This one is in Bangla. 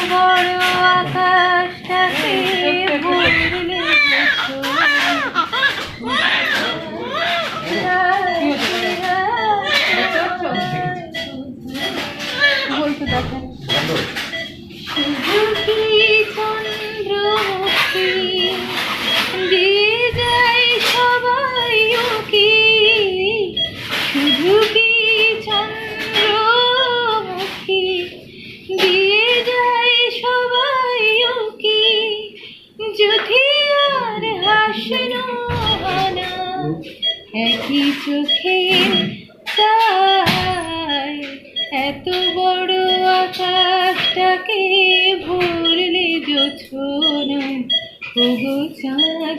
বড় আকাশটাকে ভরলে বলতে দেখেন শুধু কি চন্দ্রমুখী দিয়ে যায় সবাই কি শুধু কি চন্দ্রমুখী দিয়ে যায় সবাই কি যদি আর হাসনো না একই চোখে তাই এত বড় আকাশটাকে ভরলে জোছনা ওগো চাঁদ